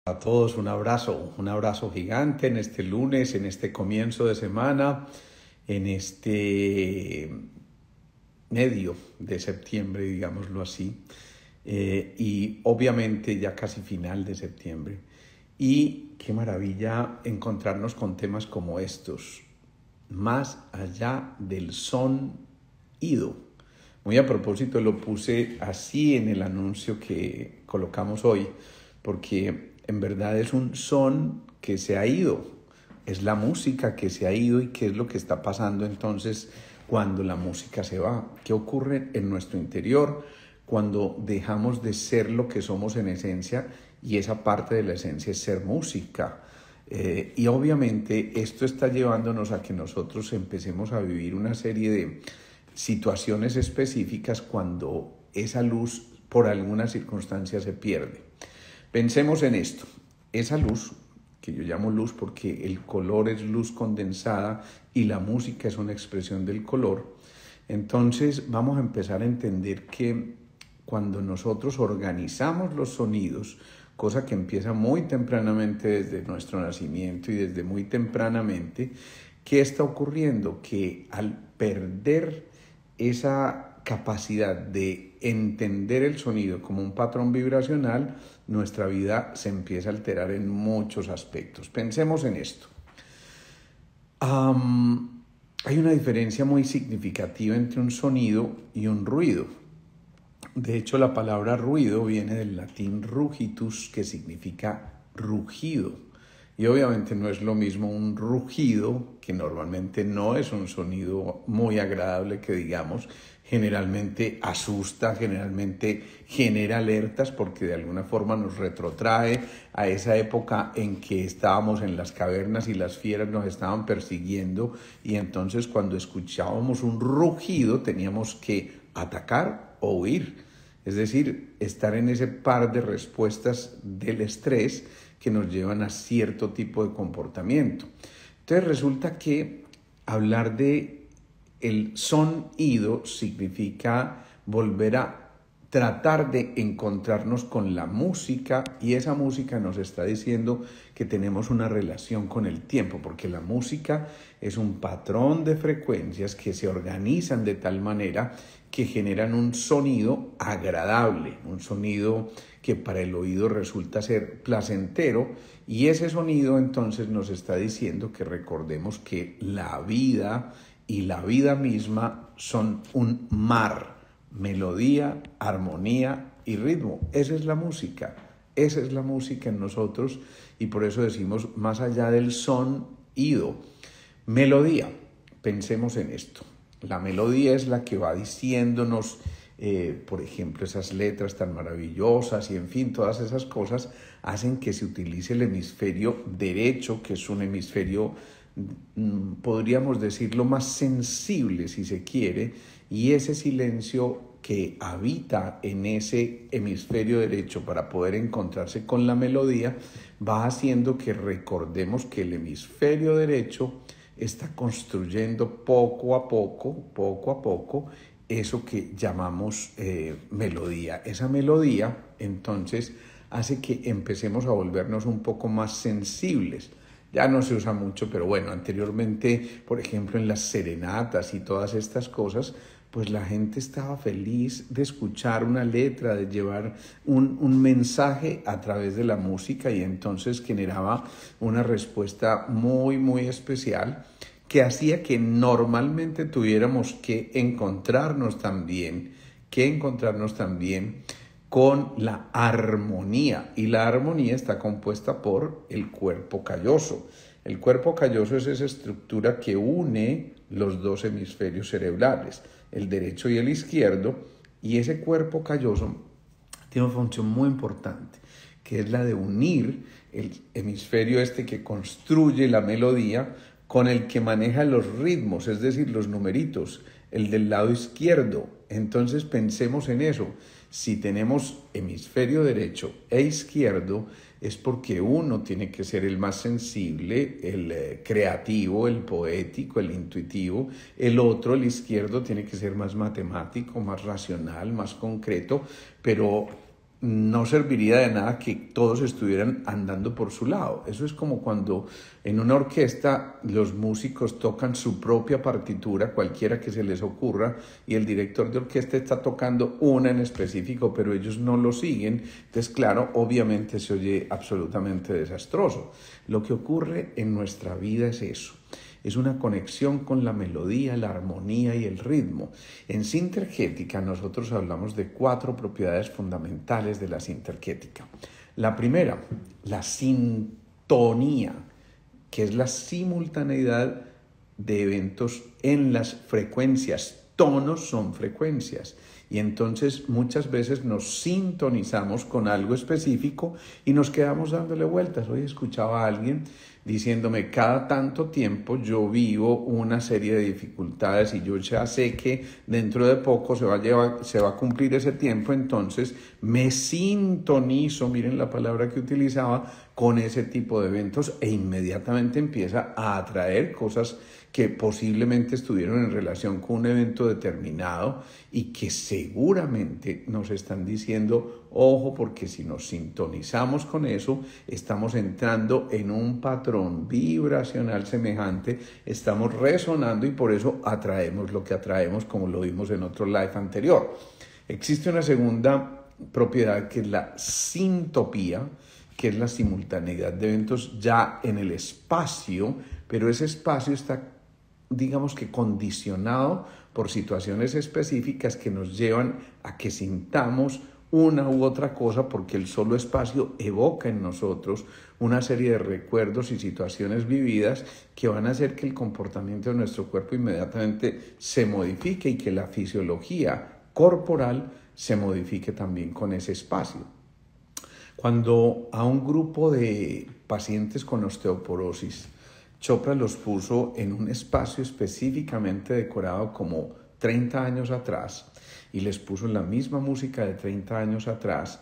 A todos un abrazo gigante en este lunes, en este comienzo de semana, en este medio de septiembre, digámoslo así, y obviamente ya casi final de septiembre. Y qué maravilla encontrarnos con temas como estos, más allá del sonido. Muy a propósito lo puse así en el anuncio que colocamos hoy, porque en verdad es un son que se ha ido, es la música que se ha ido. ¿Y qué es lo que está pasando entonces cuando la música se va? ¿Qué ocurre en nuestro interior cuando dejamos de ser lo que somos en esencia? Y esa parte de la esencia es ser música. Y obviamente esto está llevándonos a que nosotros empecemos a vivir una serie de situaciones específicas cuando esa luz por alguna circunstancia se pierde. Pensemos en esto, esa luz, que yo llamo luz porque el color es luz condensada y la música es una expresión del color. Entonces vamos a empezar a entender que cuando nosotros organizamos los sonidos, cosa que empieza muy tempranamente desde nuestro nacimiento y desde muy tempranamente, ¿qué está ocurriendo? Que al perder esa capacidad de entender el sonido como un patrón vibracional, nuestra vida se empieza a alterar en muchos aspectos. Pensemos en esto. Hay una diferencia muy significativa entre un sonido y un ruido. De hecho, la palabra ruido viene del latín rugitus, que significa rugido. Y obviamente no es lo mismo un rugido, que normalmente no es un sonido muy agradable que digamos, generalmente asusta, generalmente genera alertas porque de alguna forma nos retrotrae a esa época en que estábamos en las cavernas y las fieras nos estaban persiguiendo, y entonces cuando escuchábamos un rugido teníamos que atacar o huir. Es decir, estar en ese par de respuestas del estrés que nos llevan a cierto tipo de comportamiento. Entonces resulta que hablar de el sonido significa volver a tratar de encontrarnos con la música, y esa música nos está diciendo que tenemos una relación con el tiempo, porque la música es un patrón de frecuencias que se organizan de tal manera que generan un sonido agradable, un sonido que para el oído resulta ser placentero, y ese sonido entonces nos está diciendo que recordemos que la vida y la vida misma son un mar, melodía, armonía y ritmo. Esa es la música en nosotros, y por eso decimos más allá del sonido. Melodía, pensemos en esto. La melodía es la que va diciéndonos, por ejemplo, esas letras tan maravillosas y en fin, todas esas cosas hacen que se utilice el hemisferio derecho, que es un hemisferio, podríamos decirlo, más sensible si se quiere, y ese silencio que habita en ese hemisferio derecho para poder encontrarse con la melodía va haciendo que recordemos que el hemisferio derecho está construyendo poco a poco, eso que llamamos melodía. Esa melodía, entonces, hace que empecemos a volvernos un poco más sensibles. Ya no se usa mucho, pero bueno, anteriormente, por ejemplo, en las serenatas y todas estas cosas, pues la gente estaba feliz de escuchar una letra, de llevar un mensaje a través de la música, y entonces generaba una respuesta muy, muy especial que hacía que normalmente tuviéramos que encontrarnos también con la armonía, y la armonía está compuesta por el cuerpo calloso. El cuerpo calloso es esa estructura que une los dos hemisferios cerebrales, el derecho y el izquierdo, y ese cuerpo calloso tiene una función muy importante, que es la de unir el hemisferio que construye la melodía con el que maneja los ritmos, es decir, los numeritos, el del lado izquierdo. Entonces pensemos en eso. Si tenemos hemisferio derecho e izquierdo, es porque uno tiene que ser el más sensible, el creativo, el poético, el intuitivo. El otro, el izquierdo, tiene que ser más matemático, más racional, más concreto, pero no serviría de nada que todos estuvieran andando por su lado. Eso es como cuando en una orquesta los músicos tocan su propia partitura, cualquiera que se les ocurra, y el director de orquesta está tocando una en específico, pero ellos no lo siguen. Entonces, claro, obviamente se oye absolutamente desastroso. Lo que ocurre en nuestra vida es eso. Es una conexión con la melodía, la armonía y el ritmo. En sintergética nosotros hablamos de 4 propiedades fundamentales de la sintergética. La primera, la sintonía, que es la simultaneidad de eventos en las frecuencias. Tonos son frecuencias. Y entonces muchas veces nos sintonizamos con algo específico y nos quedamos dándole vueltas. Hoy escuchaba a alguien diciéndome, cada tanto tiempo yo vivo una serie de dificultades y yo ya sé que dentro de poco se va a cumplir ese tiempo, entonces me sintonizo, miren la palabra que utilizaba, con ese tipo de eventos e inmediatamente empieza a atraer cosas que posiblemente estuvieron en relación con un evento determinado y que seguramente nos están diciendo, ojo, porque si nos sintonizamos con eso, estamos entrando en un patrón vibracional semejante, estamos resonando y por eso atraemos lo que atraemos, como lo vimos en otro live anterior. Existe una segunda propiedad que es la sintopía, que es la simultaneidad de eventos ya en el espacio, pero ese espacio está, digamos que condicionado por situaciones específicas que nos llevan a que sintamos una u otra cosa, porque el solo espacio evoca en nosotros una serie de recuerdos y situaciones vividas que van a hacer que el comportamiento de nuestro cuerpo inmediatamente se modifique y que la fisiología corporal se modifique también con ese espacio. Cuando a un grupo de pacientes con osteoporosis, Chopra los puso en un espacio específicamente decorado como 30 años atrás y les puso la misma música de 30 años atrás,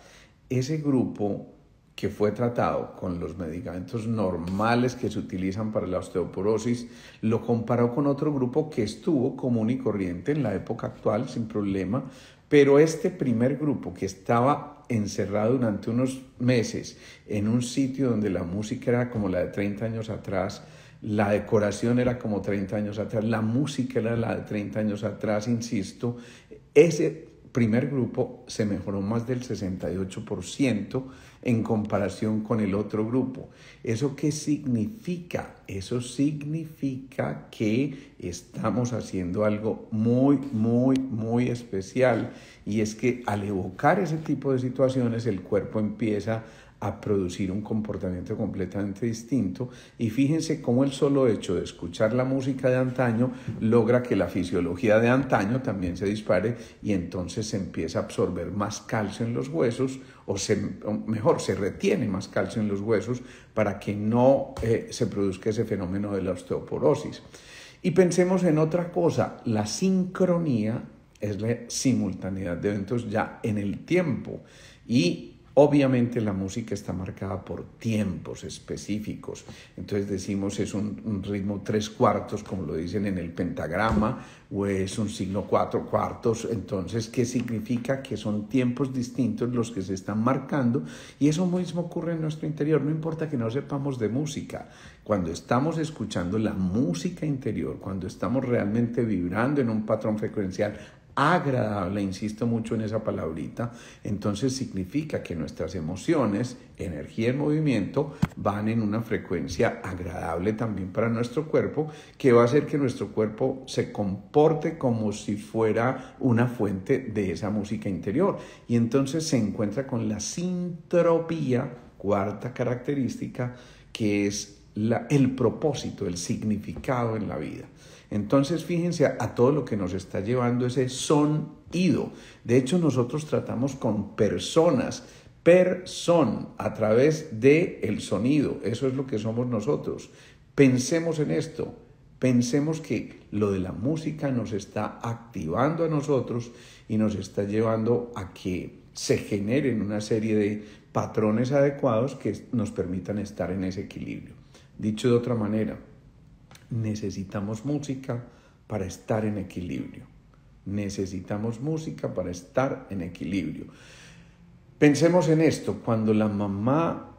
ese grupo que fue tratado con los medicamentos normales que se utilizan para la osteoporosis, lo comparó con otro grupo que estuvo común y corriente en la época actual sin problema, pero este primer grupo que estaba encerrado durante unos meses en un sitio donde la música era como la de 30 años atrás, la decoración era como 30 años atrás, la música era la de 30 años atrás, insisto, ese primer grupo se mejoró más del 68% en comparación con el otro grupo. ¿Eso qué significa? Eso significa que estamos haciendo algo muy especial, y es que al evocar ese tipo de situaciones el cuerpo empieza a producir un comportamiento completamente distinto, y fíjense cómo el solo hecho de escuchar la música de antaño logra que la fisiología de antaño también se dispare y entonces se empieza a absorber más calcio en los huesos, o mejor, se retiene más calcio en los huesos para que no se produzca ese fenómeno de la osteoporosis. Y pensemos en otra cosa, la sincronía es la simultaneidad de eventos ya en el tiempo, y obviamente la música está marcada por tiempos específicos. Entonces decimos es un ritmo 3/4, como lo dicen en el pentagrama, o es un signo 4/4. Entonces, ¿qué significa? Que son tiempos distintos los que se están marcando, y eso mismo ocurre en nuestro interior. No importa que no sepamos de música. Cuando estamos escuchando la música interior, cuando estamos realmente vibrando en un patrón frecuencial agradable, insisto mucho en esa palabrita, entonces significa que nuestras emociones, energía en movimiento, van en una frecuencia agradable también para nuestro cuerpo, que va a hacer que nuestro cuerpo se comporte como si fuera una fuente de esa música interior, y entonces se encuentra con la sintropía, cuarta característica, que es el propósito, el significado en la vida. Entonces, fíjense a todo lo que nos está llevando ese sonido. De hecho, nosotros tratamos con personas, a través del sonido. Eso es lo que somos nosotros. Pensemos en esto. Pensemos que lo de la música nos está activando a nosotros y nos está llevando a que se generen una serie de patrones adecuados que nos permitan estar en ese equilibrio. Dicho de otra manera, necesitamos música para estar en equilibrio. Necesitamos música para estar en equilibrio. Pensemos en esto, cuando la mamá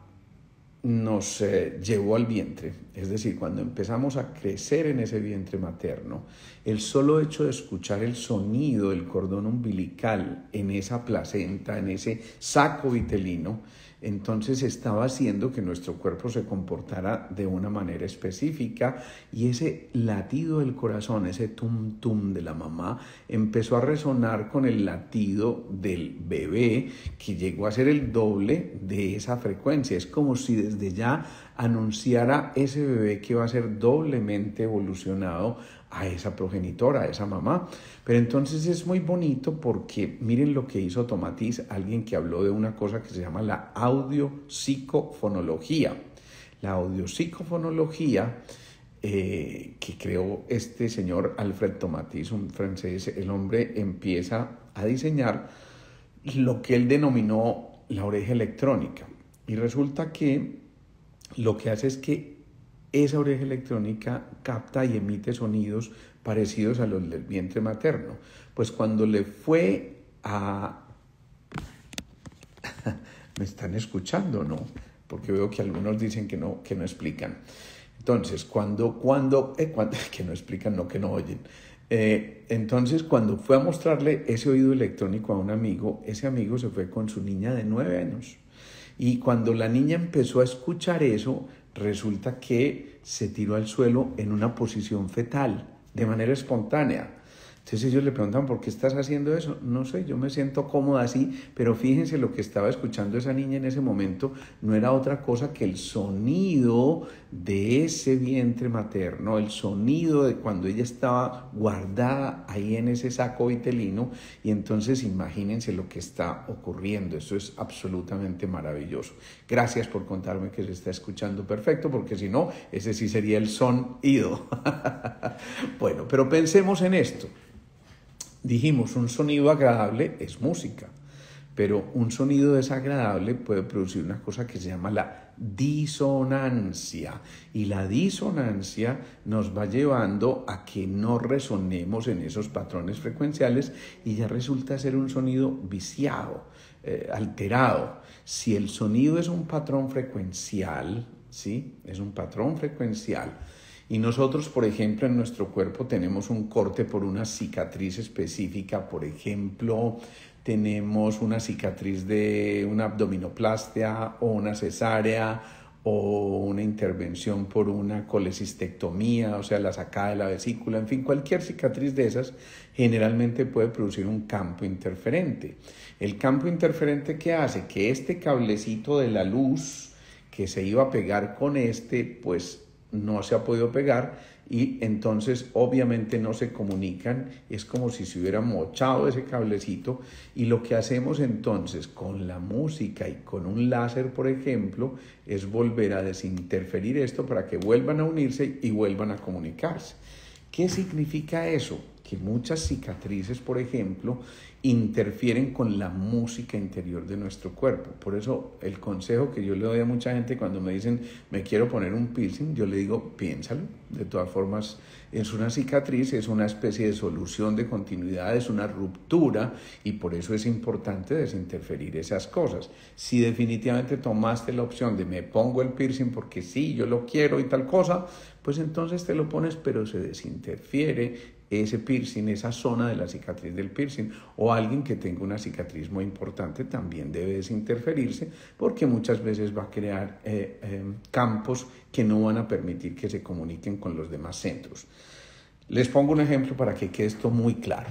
nos llevó al vientre, es decir, cuando empezamos a crecer en ese vientre materno, el solo hecho de escuchar el sonido del cordón umbilical en esa placenta, en ese saco vitelino, entonces estaba haciendo que nuestro cuerpo se comportara de una manera específica y ese latido del corazón, ese tum tum de la mamá, empezó a resonar con el latido del bebé, que llegó a ser el doble de esa frecuencia. Es como si desde ya anunciara ese bebé que va a ser doblemente evolucionado a esa progenitora, a esa mamá. Pero entonces es muy bonito porque miren lo que hizo Tomatis, alguien que habló de una cosa que se llama la audiopsicofonología. La audiopsicofonología que creó este señor Alfred Tomatis, un francés. El hombre empieza a diseñar lo que él denominó la oreja electrónica. Y resulta que lo que hace es que esa oreja electrónica capta y emite sonidos parecidos a los del vientre materno. Pues cuando le fue a... ¿Me están escuchando, no? Porque veo que algunos dicen que no explican. Entonces, cuando que no explican, no, que no oyen. Entonces, cuando fue a mostrarle ese oído electrónico a un amigo, ese amigo se fue con su niña de 9 años. Y cuando la niña empezó a escuchar eso, resulta que se tiró al suelo en una posición fetal, de manera espontánea. Entonces ellos le preguntan, ¿por qué estás haciendo eso? No sé, yo me siento cómoda así, pero fíjense, lo que estaba escuchando esa niña en ese momento no era otra cosa que el sonido de ese vientre materno, el sonido de cuando ella estaba guardada ahí en ese saco vitelino, y entonces imagínense lo que está ocurriendo. Eso es absolutamente maravilloso. Gracias por contarme que se está escuchando perfecto, porque si no, ese sí sería el sonido. Bueno, pero pensemos en esto. Dijimos, un sonido agradable es música, pero un sonido desagradable puede producir una cosa que se llama la disonancia, y la disonancia nos va llevando a que no resonemos en esos patrones frecuenciales y ya resulta ser un sonido viciado, alterado. Si el sonido es un patrón frecuencial, ¿sí? Es un patrón frecuencial. Y nosotros, por ejemplo, en nuestro cuerpo tenemos un corte por una cicatriz específica. Por ejemplo, tenemos una cicatriz de una abdominoplastia o una cesárea o una intervención por una colecistectomía, o sea, la sacada de la vesícula. En fin, cualquier cicatriz de esas generalmente puede producir un campo interferente. El campo interferente, ¿qué hace? Que este cablecito de la luz que se iba a pegar con pues no se ha podido pegar, y entonces obviamente no se comunican. Es como si se hubiera mochado ese cablecito, y lo que hacemos entonces con la música y con un láser, por ejemplo, es volver a desinterferir esto para que vuelvan a unirse y vuelvan a comunicarse. ¿Qué significa eso? Que muchas cicatrices, por ejemplo, interfieren con la música interior de nuestro cuerpo. Por eso el consejo que yo le doy a mucha gente cuando me dicen me quiero poner un piercing, yo le digo piénsalo. De todas formas, es una cicatriz, es una especie de solución de continuidad, es una ruptura, y por eso es importante desinterferir esas cosas. Si definitivamente tomaste la opción de me pongo el piercing porque sí, yo lo quiero y tal cosa, pues entonces te lo pones, pero se desinterfiere ese piercing, esa zona de la cicatriz del piercing. O alguien que tenga una cicatriz muy importante también debe desinterferirse, porque muchas veces va a crear campos que no van a permitir que se comuniquen con los demás centros. Les pongo un ejemplo para que quede esto muy claro.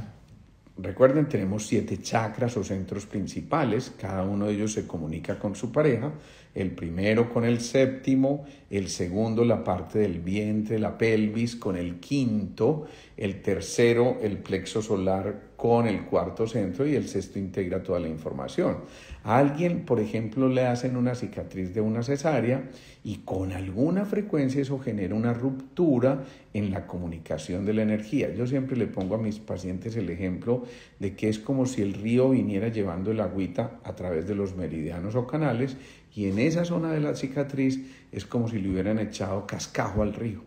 Recuerden, tenemos 7 chakras o centros principales, cada uno de ellos se comunica con su pareja. El primero con el séptimo, el segundo la parte del vientre, la pelvis, con el quinto, el tercero el plexo solar con el cuarto centro, y el sexto integra toda la información. A alguien, por ejemplo, le hacen una cicatriz de una cesárea y con alguna frecuencia eso genera una ruptura en la comunicación de la energía. Yo siempre le pongo a mis pacientes el ejemplo de que es como si el río viniera llevando el agüita a través de los meridianos o canales, y en esa zona de la cicatriz es como si le hubieran echado cascajo al río.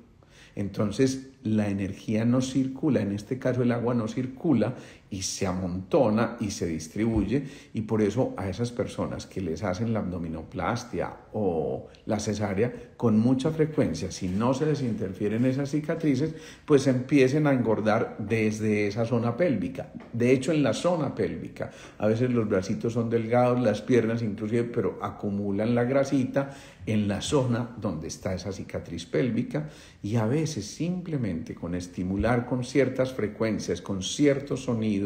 Entonces la energía no circula, en este caso el agua no circula, y se amontona y se distribuye, y por eso a esas personas que les hacen la abdominoplastia o la cesárea con mucha frecuencia, si no se les interfieren esas cicatrices, pues empiecen a engordar desde esa zona pélvica. De hecho, en la zona pélvica, a veces los bracitos son delgados, las piernas inclusive, pero acumulan la grasita en la zona donde está esa cicatriz pélvica, y a veces simplemente con estimular con ciertas frecuencias, con ciertos sonidos,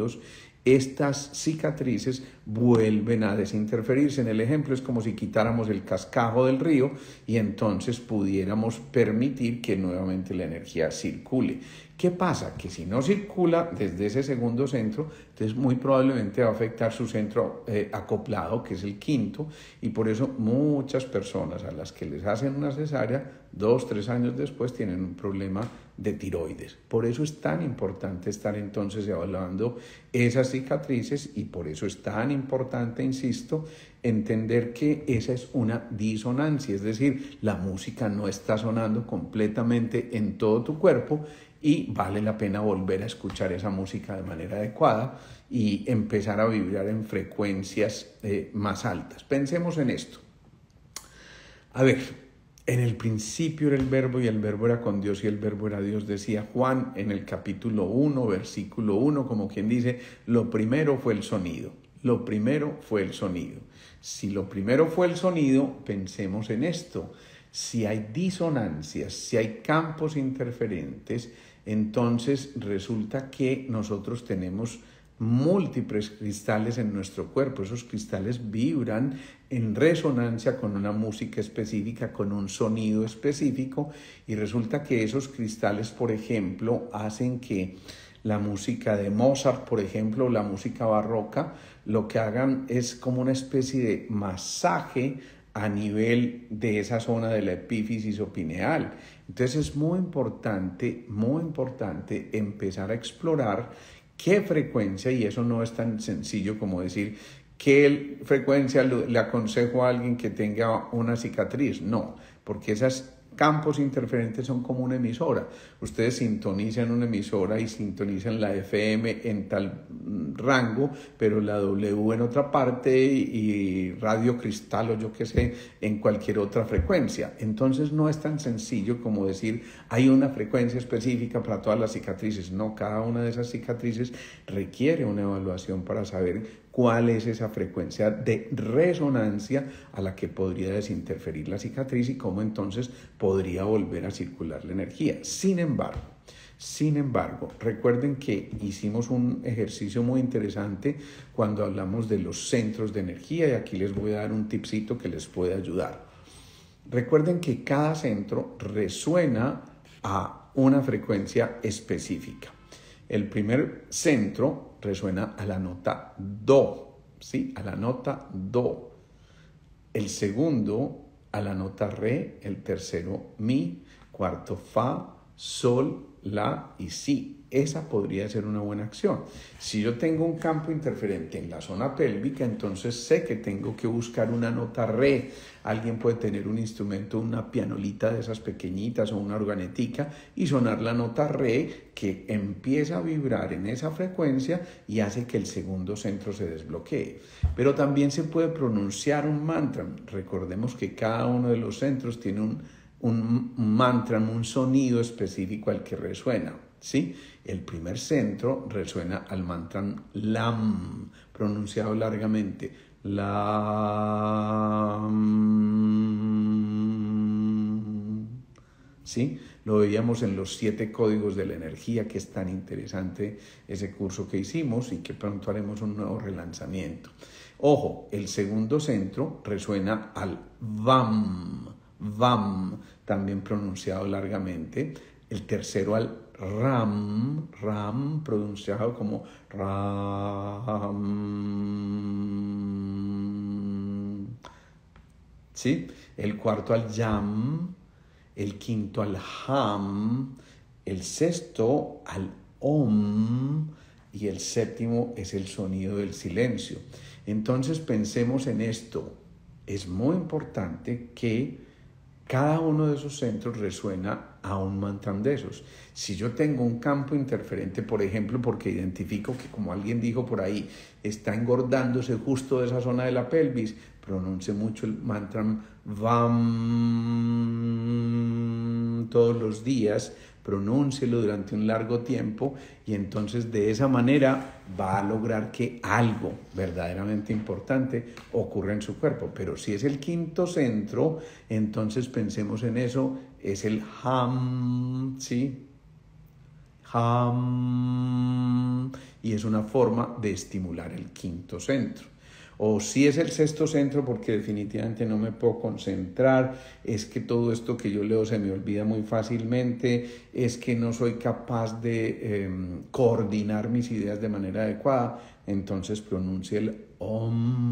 estas cicatrices vuelven a desinterferirse. En el ejemplo es como si quitáramos el cascajo del río y entonces pudiéramos permitir que nuevamente la energía circule. ¿Qué pasa? Que si no circula desde ese segundo centro, entonces muy probablemente va a afectar su centro acoplado, que es el quinto, y por eso muchas personas a las que les hacen una cesárea, 2, 3 años después tienen un problema de tiroides. Por eso es tan importante estar entonces evaluando esas cicatrices, y por eso es tan importante, insisto, entender que esa es una disonancia, es decir, la música no está sonando completamente en todo tu cuerpo, y vale la pena volver a escuchar esa música de manera adecuada y empezar a vibrar en frecuencias más altas. Pensemos en esto. A ver, en el principio era el verbo y el verbo era con Dios y el verbo era Dios, decía Juan en el capítulo 1, versículo 1, como quien dice, lo primero fue el sonido. Lo primero fue el sonido. Si lo primero fue el sonido, pensemos en esto. Si hay disonancias, si hay campos interferentes, entonces resulta que nosotros tenemos múltiples cristales en nuestro cuerpo. Esos cristales vibran en resonancia con una música específica, con un sonido específico, y resulta que esos cristales, por ejemplo, hacen que la música de Mozart, por ejemplo, la música barroca, lo que hagan es como una especie de masaje a nivel de esa zona de la epífisis o pineal. Entonces es muy importante empezar a explorar qué frecuencia, y eso no es tan sencillo como decir qué frecuencia le aconsejo a alguien que tenga una cicatriz. No, porque esos campos interferentes son como una emisora. Ustedes sintonizan una emisora y sintonizan la FM en tal rango, pero la W en otra parte y Radio Cristal o yo qué sé en cualquier otra frecuencia. Entonces no es tan sencillo como decir hay una frecuencia específica para todas las cicatrices. No, cada una de esas cicatrices requiere una evaluación para saber cuál es esa frecuencia de resonancia a la que podría desinterferir la cicatriz y cómo entonces podría volver a circular la energía. Sin embargo, recuerden que hicimos un ejercicio muy interesante cuando hablamos de los centros de energía, y aquí les voy a dar un tipcito que les puede ayudar. Recuerden que cada centro resuena a una frecuencia específica. El primer centro resuena a la nota do, ¿sí? A la nota do. El segundo a la nota re, el tercero mi, cuarto fa, sol, la y si. Esa podría ser una buena acción. Si yo tengo un campo interferente en la zona pélvica, entonces sé que tengo que buscar una nota re. Alguien puede tener un instrumento, una pianolita de esas pequeñitas o una organetica y sonar la nota re, que empieza a vibrar en esa frecuencia y hace que el segundo centro se desbloquee. Pero también se puede pronunciar un mantra. Recordemos que cada uno de los centros tiene un mantra, un sonido específico al que resuena, ¿sí? El primer centro resuena al mantra LAM, pronunciado largamente. LAM. ¿Sí? Lo veíamos en los 7 códigos de la energía, que es tan interesante ese curso que hicimos y que pronto haremos un nuevo relanzamiento. Ojo, el segundo centro resuena al VAM, VAM, también pronunciado largamente. El tercero al RAM, RAM, pronunciado como RAM. ¿Sí? El cuarto al YAM, el quinto al HAM, el sexto al OM y el séptimo es el sonido del silencio. Entonces pensemos en esto. Es muy importante que Cada uno de esos centros resuena a un mantra de esos. Si yo tengo un campo interferente, por ejemplo, porque identifico que, como alguien dijo por ahí, está engordándose justo de esa zona de la pelvis, pronuncie mucho el mantra VAM todos los días, pronúncielo durante un largo tiempo y entonces de esa manera va a lograr que algo verdaderamente importante ocurra en su cuerpo. Pero si es el quinto centro, entonces pensemos en eso, es el HAM, ¿sí? HAM, y es una forma de estimular el quinto centro. O si es el sexto centro, porque definitivamente no me puedo concentrar, es que todo esto que yo leo se me olvida muy fácilmente, es que no soy capaz de coordinar mis ideas de manera adecuada, entonces pronuncie el OM.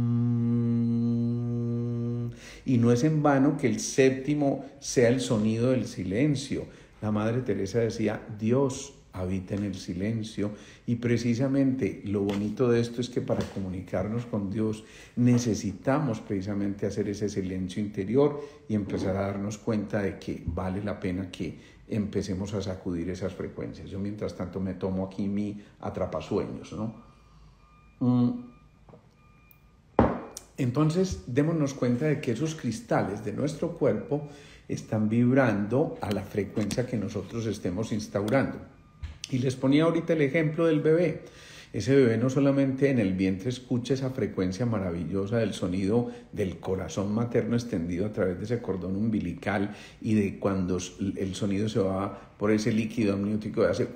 Y no es en vano que el séptimo sea el sonido del silencio. La Madre Teresa decía, Dios habita en el silencio, y precisamente lo bonito de esto es que para comunicarnos con Dios necesitamos precisamente hacer ese silencio interior y empezar a darnos cuenta de que vale la pena que empecemos a sacudir esas frecuencias. Yo mientras tanto me tomo aquí mi atrapasueños, ¿no? Entonces démonos cuenta de que esos cristales de nuestro cuerpo están vibrando a la frecuencia que nosotros estemos instaurando. Y les ponía ahorita el ejemplo del bebé. Ese bebé no solamente en el vientre escucha esa frecuencia maravillosa del sonido del corazón materno extendido a través de ese cordón umbilical y de cuando el sonido se va por ese líquido amniótico, hace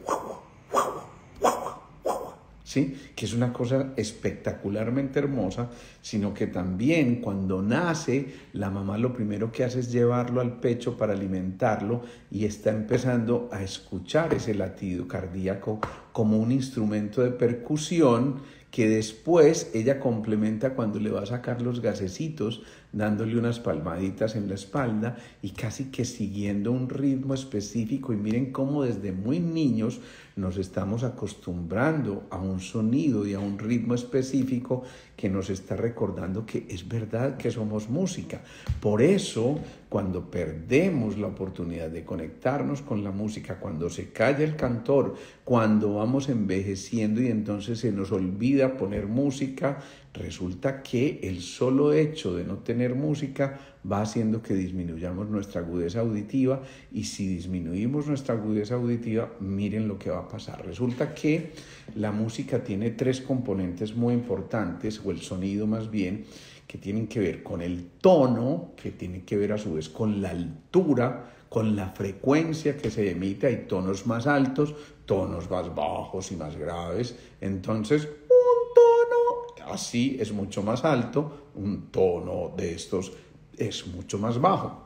¿sí? Que es una cosa espectacularmente hermosa, sino que también cuando nace, la mamá lo primero que hace es llevarlo al pecho para alimentarlo y está empezando a escuchar ese latido cardíaco como un instrumento de percusión que después ella complementa cuando le va a sacar los gasecitos, dándole unas palmaditas en la espalda y casi que siguiendo un ritmo específico. Y miren cómo desde muy niños nos estamos acostumbrando a un sonido y a un ritmo específico que nos está recordando que es verdad que somos música. Por eso, cuando perdemos la oportunidad de conectarnos con la música, cuando se calla el cantor, cuando vamos envejeciendo y entonces se nos olvida poner música, resulta que el solo hecho de no tener música va haciendo que disminuyamos nuestra agudeza auditiva, y si disminuimos nuestra agudeza auditiva, miren lo que va a pasar. Resulta que la música tiene tres componentes muy importantes, o el sonido más bien, que tienen que ver con el tono, que tienen que ver a su vez con la altura, con la frecuencia que se emite. Hay tonos más altos, tonos más bajos y más graves. Entonces, un tono así es mucho más alto, un tono de estos es mucho más bajo.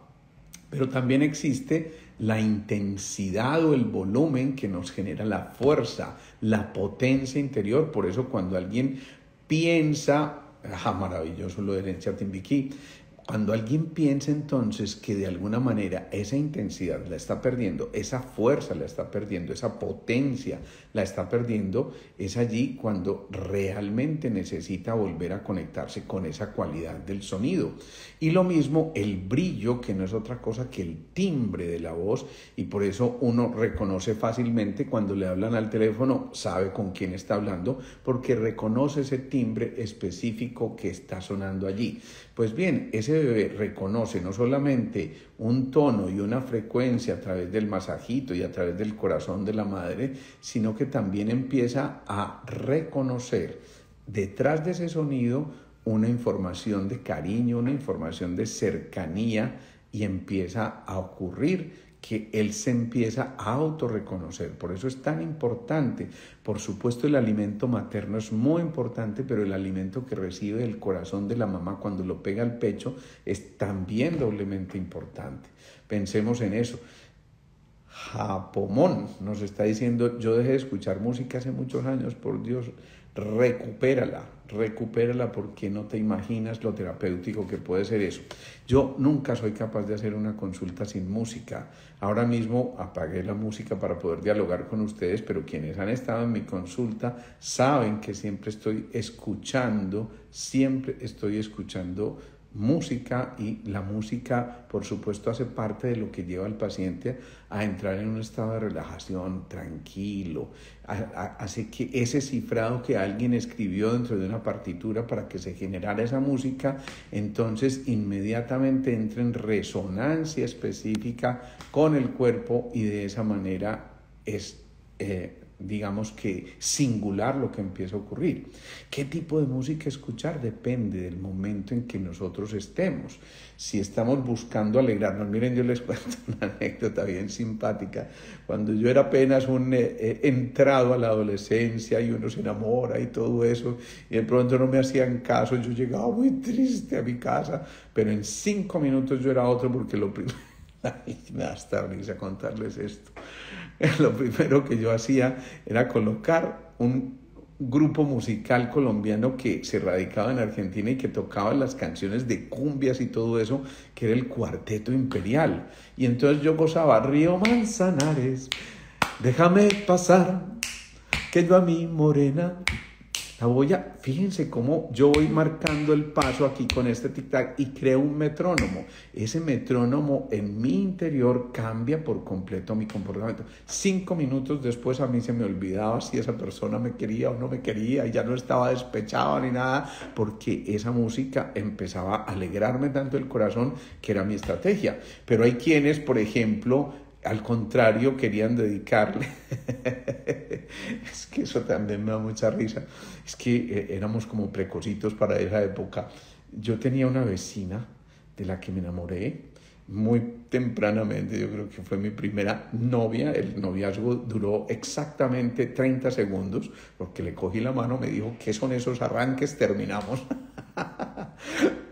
Pero también existe la intensidad o el volumen que nos genera la fuerza, la potencia interior. Por eso cuando alguien piensa, maravilloso lo de Herencia Timbiquí, cuando alguien piensa entonces que de alguna manera esa intensidad la está perdiendo, esa fuerza la está perdiendo, esa potencia la está perdiendo, es allí cuando realmente necesita volver a conectarse con esa cualidad del sonido. Y lo mismo el brillo, que no es otra cosa que el timbre de la voz, y por eso uno reconoce fácilmente cuando le hablan al teléfono, sabe con quién está hablando, porque reconoce ese timbre específico que está sonando allí. Pues bien, ese bebé reconoce no solamente un tono y una frecuencia a través del masajito y a través del corazón de la madre, sino que también empieza a reconocer detrás de ese sonido una información de cariño, una información de cercanía, y empieza a ocurrir que él se empieza a autorreconocer. Por eso es tan importante. Por supuesto, el alimento materno es muy importante, pero el alimento que recibe el corazón de la mamá cuando lo pega al pecho es también doblemente importante. Pensemos en eso. Japomón nos está diciendo, yo dejé de escuchar música hace muchos años, por Dios, recupérala porque no te imaginas lo terapéutico que puede ser eso. Yo nunca soy capaz de hacer una consulta sin música. Ahora mismo apagué la música para poder dialogar con ustedes, pero quienes han estado en mi consulta saben que siempre estoy escuchando música, y la música, por supuesto, hace parte de lo que lleva al paciente a entrar en un estado de relajación tranquilo, hace que ese cifrado que alguien escribió dentro de una partitura para que se generara esa música, entonces inmediatamente entra en resonancia específica con el cuerpo, y de esa manera es digamos que singular lo que empieza a ocurrir. ¿Qué tipo de música escuchar? Depende del momento en que nosotros estemos. Si estamos buscando alegrarnos, miren, yo les cuento una anécdota bien simpática. Cuando yo era apenas entrado a la adolescencia y uno se enamora y todo eso, y de pronto no me hacían caso, yo llegaba muy triste a mi casa, pero en 5 minutos yo era otro, porque lo primero... Ay, me da hasta risa contarles esto. Lo primero que yo hacía era colocar un grupo musical colombiano que se radicaba en Argentina y que tocaba las canciones de cumbias y todo eso, que era el Cuarteto Imperial. Y entonces yo gozaba: Río Manzanares, déjame pasar, que yo a mi morena la voy a... Fíjense cómo yo voy marcando el paso aquí con este tic-tac y creo un metrónomo. Ese metrónomo en mi interior cambia por completo mi comportamiento. 5 minutos después a mí se me olvidaba si esa persona me quería o no me quería, y ya no estaba despechado ni nada, porque esa música empezaba a alegrarme tanto el corazón, que era mi estrategia. Pero hay quienes, por ejemplo, al contrario, querían dedicarle. Es que eso también me da mucha risa. Es que éramos como precocitos para esa época. Yo tenía una vecina de la que me enamoré muy tempranamente. Yo creo que fue mi primera novia. El noviazgo duró exactamente 30 segundos, porque le cogí la mano, me dijo: ¿qué son esos arranques? Terminamos.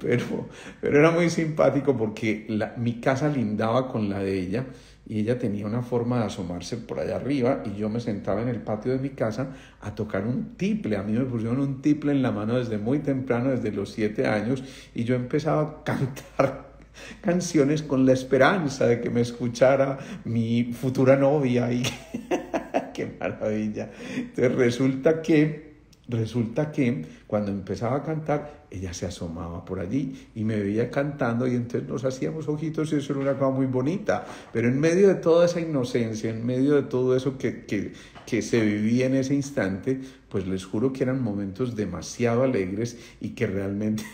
Pero era muy simpático, porque mi casa lindaba con la de ella, y ella tenía una forma de asomarse por allá arriba, y yo me sentaba en el patio de mi casa a tocar un tiple. A mí me pusieron un tiple en la mano desde muy temprano, desde los 7 años, y yo empezaba a cantar canciones con la esperanza de que me escuchara mi futura novia. Y qué maravilla. Entonces resulta que cuando empezaba a cantar, ella se asomaba por allí y me veía cantando, y entonces nos hacíamos ojitos, y eso era una cosa muy bonita. Pero en medio de toda esa inocencia, en medio de todo eso que se vivía en ese instante, pues les juro que eran momentos demasiado alegres, y que realmente,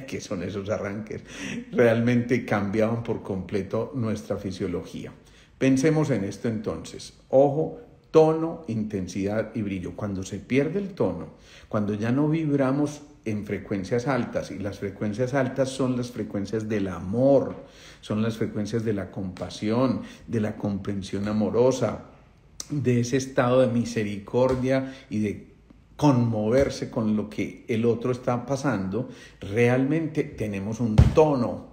que son esos arranques, realmente cambiaban por completo nuestra fisiología. Pensemos en esto entonces. Ojo, tono, intensidad y brillo. Cuando se pierde el tono, cuando ya no vibramos en frecuencias altas, y las frecuencias altas son las frecuencias del amor, son las frecuencias de la compasión, de la comprensión amorosa, de ese estado de misericordia y de conmoverse con lo que el otro está pasando, realmente tenemos un tono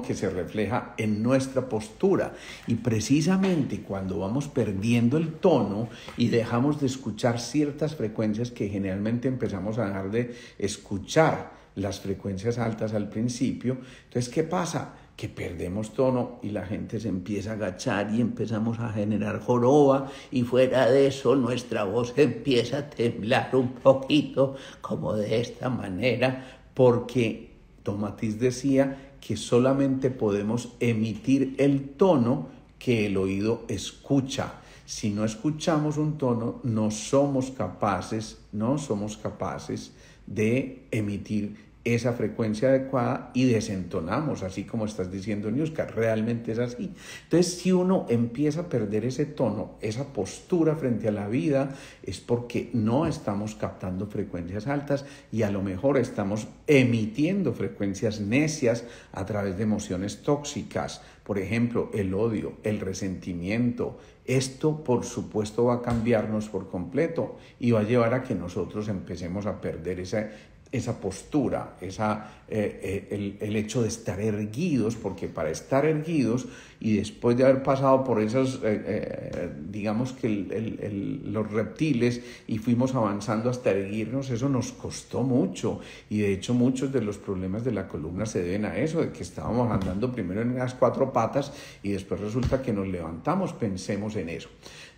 que se refleja en nuestra postura. Y precisamente cuando vamos perdiendo el tono y dejamos de escuchar ciertas frecuencias, que generalmente empezamos a dejar de escuchar las frecuencias altas al principio, entonces ¿qué pasa? Que perdemos tono y la gente se empieza a agachar y empezamos a generar joroba, y fuera de eso nuestra voz empieza a temblar un poquito, como de esta manera, porque Tomatis decía que solamente podemos emitir el tono que el oído escucha. Si no escuchamos un tono, no somos capaces de emitir esa frecuencia adecuada, y desentonamos, así como estás diciendo, Niuska. Realmente es así. Entonces, si uno empieza a perder ese tono, esa postura frente a la vida, es porque no estamos captando frecuencias altas, y a lo mejor estamos emitiendo frecuencias necias a través de emociones tóxicas. Por ejemplo, el odio, el resentimiento. Esto, por supuesto, va a cambiarnos por completo, y va a llevar a que nosotros empecemos a perder esa postura, el hecho de estar erguidos, porque para estar erguidos, y después de haber pasado por esos, digamos que los reptiles, y fuimos avanzando hasta erguirnos, eso nos costó mucho, y de hecho muchos de los problemas de la columna se deben a eso, de que estábamos andando primero en las 4 patas, y después resulta que nos levantamos. Pensemos en eso.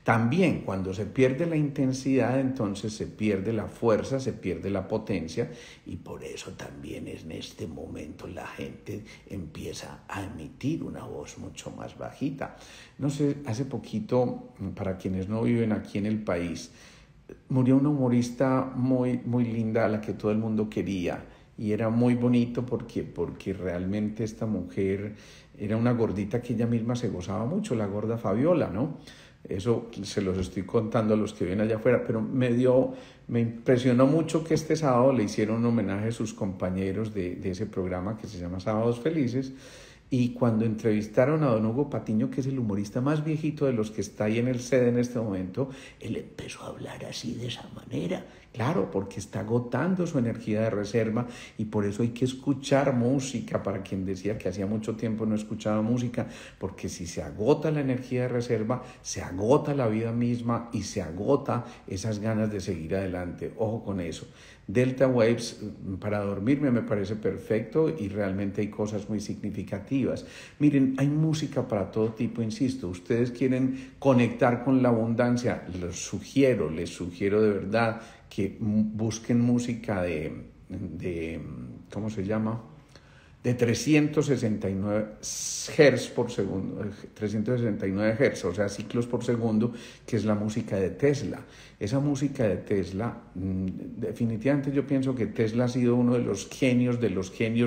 También cuando se pierde la intensidad, entonces se pierde la fuerza, se pierde la potencia, y por eso también en este momento la gente empieza a emitir una voz mucho más bajita. No sé, hace poquito, para quienes no viven aquí en el país, murió una humorista muy linda a la que todo el mundo quería, y era muy bonito porque realmente esta mujer era una gordita que ella misma se gozaba mucho, la gorda Fabiola, ¿no? Eso se los estoy contando a los que viven allá afuera, pero me impresionó mucho que este sábado le hicieron un homenaje a sus compañeros de ese programa que se llama Sábados Felices. Y cuando entrevistaron a don Hugo Patiño, que es el humorista más viejito de los que está ahí en el sede en este momento, él empezó a hablar así, de esa manera. Claro, porque está agotando su energía de reserva, y por eso hay que escuchar música. Para quien decía que hacía mucho tiempo no escuchaba música, porque si se agota la energía de reserva, se agota la vida misma y se agota esas ganas de seguir adelante. Ojo con eso. Delta Waves para dormirme me parece perfecto, y realmente hay cosas muy significativas. Miren, hay música para todo tipo, insisto. Ustedes quieren conectar con la abundancia, les sugiero de verdad que busquen música de ¿cómo se llama? De 369 Hz por segundo, 369 Hz, o sea, ciclos por segundo, que es la música de Tesla. Esa música de Tesla, definitivamente yo pienso que Tesla ha sido uno de los genios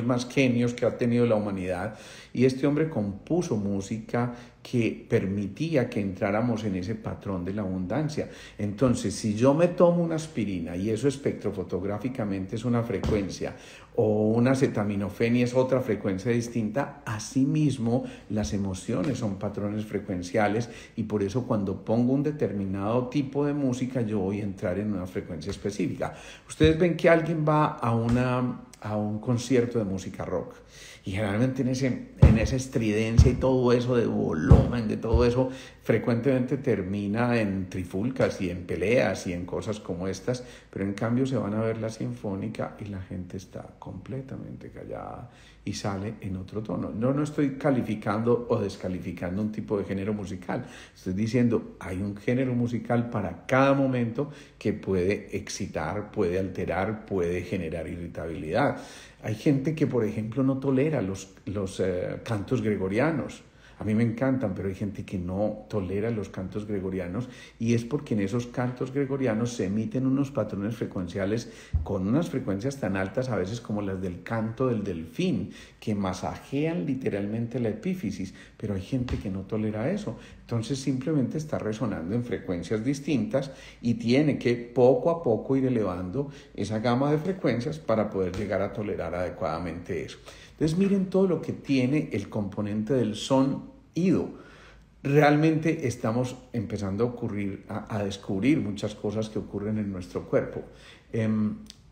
más genios que ha tenido la humanidad, y este hombre compuso música que permitía que entráramos en ese patrón de la abundancia. Entonces, si yo me tomo una aspirina y eso espectrofotográficamente es una frecuencia, o una acetaminofén y es otra frecuencia distinta, asimismo las emociones son patrones frecuenciales, y por eso cuando pongo un determinado tipo de música yo voy a entrar en una frecuencia específica. Ustedes ven que alguien va a un concierto de música rock, y generalmente en esa estridencia y todo eso de volumen, de todo eso, frecuentemente termina en trifulcas y en peleas y en cosas como estas, pero en cambio se van a ver la sinfónica y la gente está completamente callada y sale en otro tono. No estoy calificando o descalificando un tipo de género musical, estoy diciendo hay un género musical para cada momento que puede excitar, puede alterar, puede generar irritabilidad. Hay gente que, por ejemplo, no tolera los cantos gregorianos. A mí me encantan, pero hay gente que no tolera los cantos gregorianos, y es porque en esos cantos gregorianos se emiten unos patrones frecuenciales con unas frecuencias tan altas a veces como las del canto del delfín, que masajean literalmente la epífisis, pero hay gente que no tolera eso. Entonces simplemente está resonando en frecuencias distintas y tiene que poco a poco ir elevando esa gama de frecuencias para poder llegar a tolerar adecuadamente eso. Entonces miren todo lo que tiene el componente del sonido. Realmente estamos empezando a descubrir muchas cosas que ocurren en nuestro cuerpo.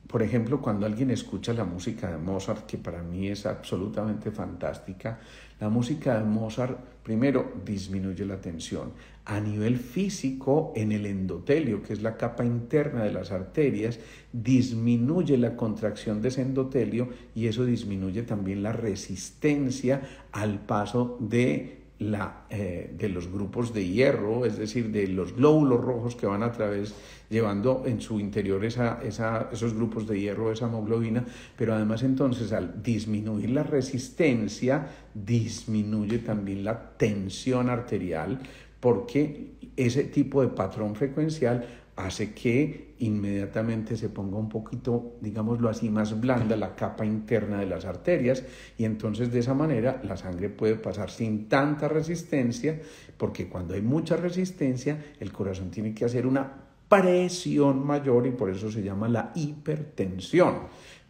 Por ejemplo, cuando alguien escucha la música de Mozart, que para mí es absolutamente fantástica, la música de Mozart primero disminuye la tensión. A nivel físico, en el endotelio, que es la capa interna de las arterias, disminuye la contracción de ese endotelio, y eso disminuye también la resistencia al paso de los grupos de hierro, es decir, de los glóbulos rojos que van a través, llevando en su interior esos grupos de hierro, esa hemoglobina, pero además entonces al disminuir la resistencia, disminuye también la tensión arterial, porque ese tipo de patrón frecuencial hace que inmediatamente se ponga un poquito, digámoslo así, más blanda la capa interna de las arterias, y entonces de esa manera la sangre puede pasar sin tanta resistencia, porque cuando hay mucha resistencia el corazón tiene que hacer una presión mayor, y por eso se llama la hipertensión.